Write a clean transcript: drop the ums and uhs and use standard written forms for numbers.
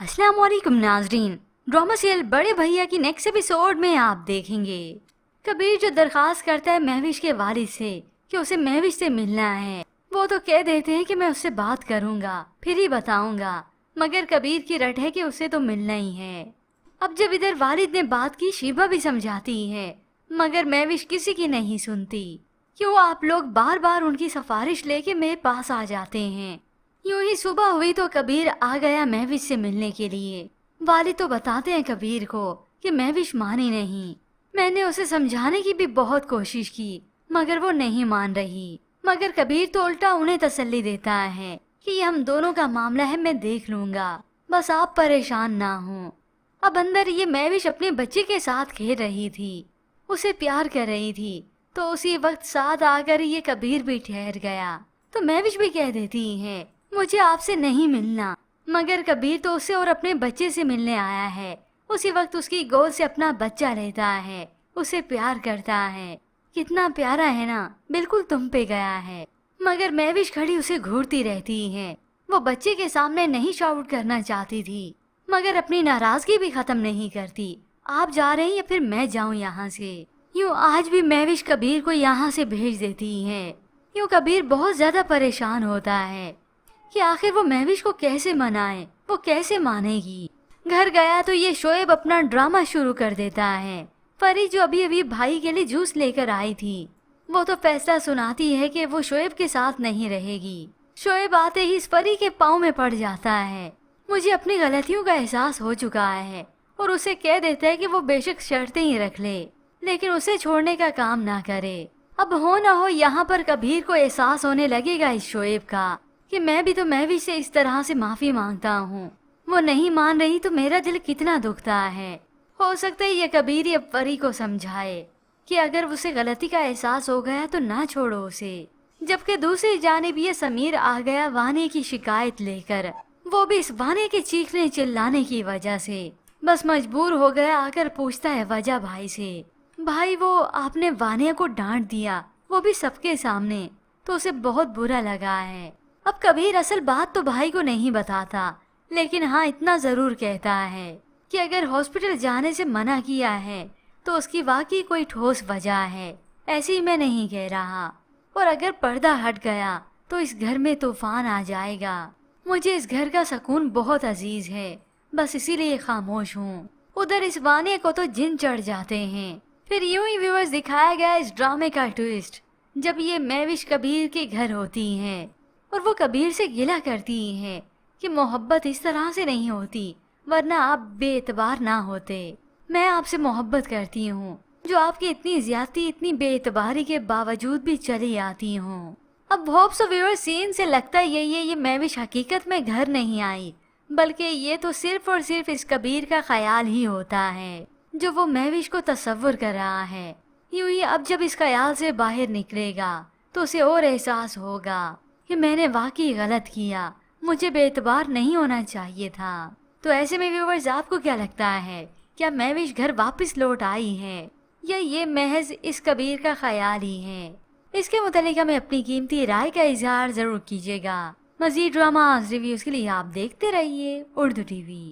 अस्सलाम वालेकुम नाजरीन। ड्रामा सीरियल बड़े भैया की नेक्स्ट एपिसोड में आप देखेंगे कबीर जो दरखास्त करता है महविश के वालिद से कि उसे महविश से मिलना है। वो तो कह देते हैं कि मैं उससे बात करूंगा फिर ही बताऊंगा, मगर कबीर की रट है कि उसे तो मिलना ही है। अब जब इधर वालिद ने बात की, शीबा भी समझाती है, मगर महविश किसी की नहीं सुनती। क्यों आप लोग बार बार उनकी सिफारिश लेके मेरे पास आ जाते हैं। यूं ही सुबह हुई तो कबीर आ गया महविश से मिलने के लिए। वालिद तो बताते हैं कबीर को कि महविश मानी नहीं। मैंने उसे समझाने की भी बहुत कोशिश की मगर वो नहीं मान रही। मगर कबीर तो उल्टा उन्हें तसल्ली देता है कि ये हम दोनों का मामला है, मैं देख लूंगा, बस आप परेशान ना हो। अब अंदर ये महविश अपने बच्चे के साथ खेल रही थी, उसे प्यार कर रही थी, तो उसी वक्त साथ आकर ये कबीर भी ठहर गया। तो महविश भी कह देती है मुझे आपसे नहीं मिलना, मगर कबीर तो उसे और अपने बच्चे से मिलने आया है। उसी वक्त उसकी गोद से अपना बच्चा लेता है, उसे प्यार करता है। कितना प्यारा है ना, बिल्कुल तुम पे गया है। मगर महविश खड़ी उसे घूरती रहती है। वो बच्चे के सामने नहीं शाउट करना चाहती थी, मगर अपनी नाराजगी भी खत्म नहीं करती। आप जा रहे हैं या फिर मैं जाऊं यहाँ से। यूं आज भी महविश कबीर को यहाँ से भेज देती है। यूं कबीर बहुत ज्यादा परेशान होता है कि आखिर वो महविश को कैसे मनाए, वो कैसे मानेगी। घर गया तो ये शोएब अपना ड्रामा शुरू कर देता है। परी जो अभी अभी भाई के लिए जूस लेकर आई थी, वो तो फैसला सुनाती है कि वो शोएब के साथ नहीं रहेगी। शोएब आते ही इस परी के पाँव में पड़ जाता है। मुझे अपनी गलतियों का एहसास हो चुका है और उसे कह देता है कि वो बेशक शर्तें ही रख ले, लेकिन उसे छोड़ने का काम ना करे। अब हो ना हो यहाँ पर कबीर को एहसास होने लगेगा इस शोएब का कि मैं भी तो महविश से इस तरह से माफी मांगता हूँ। वो नहीं मान रही तो मेरा दिल कितना दुखता है। हो सकता है ये कबीर अब परी को समझाए कि अगर उसे गलती का एहसास हो गया तो ना छोड़ो उसे। जबकि दूसरी जानिब ये समीर आ गया वाने की शिकायत लेकर। वो भी इस वाने के चीखने चिल्लाने की वजह से बस मजबूर हो गया। आकर पूछता है वजह भाई से, भाई वो आपने वानिया को डांट दिया, वो भी सबके सामने, तो उसे बहुत बुरा लगा है। अब कबीर असल बात तो भाई को नहीं बताता, लेकिन हाँ इतना जरूर कहता है कि अगर हॉस्पिटल जाने से मना किया है तो उसकी वाकई कोई ठोस वजह है, ऐसी मैं नहीं कह रहा। और अगर पर्दा हट गया तो इस घर में तूफान आ जाएगा। मुझे इस घर का सुकून बहुत अजीज है, बस इसीलिए खामोश हूँ। उधर इस वाने को तो जिन चढ़ जाते हैं। फिर यूं ही व्यूअर्स दिखाया गया इस ड्रामे का ट्विस्ट, जब ये महविश कबीर के घर होती हैं और वो कबीर से गिला करती हैं कि मोहब्बत इस तरह से नहीं होती, वरना आप बेएतबार ना होते। मैं आपसे मोहब्बत करती हूँ, जो आपकी इतनी ज्यादती इतनी बेएतबारी के बावजूद भी चली आती हूँ। अब होप्स ऑफ व्यूअर्स सीन से लगता है ये महविश हकीकत में घर नहीं आई, बल्कि ये तो सिर्फ और सिर्फ इस कबीर का ख्याल ही होता है जो वो महविश को तस्वुर कर रहा है। यूं ही अब जब इस ख्याल से बाहर निकलेगा तो उसे और एहसास होगा कि मैंने वाकई गलत किया, मुझे बेएतबार नहीं होना चाहिए था। तो ऐसे में व्यूवर्स आपको क्या लगता है, क्या महविश घर वापस लौट आई है या ये महज इस कबीर का ख्याल ही है? इसके मुतालिक हमें अपनी कीमती राय का इजहार जरूर कीजिएगा। मजीद ड्रामा रिव्यूज के लिए आप देखते रहिए उर्दू टीवी।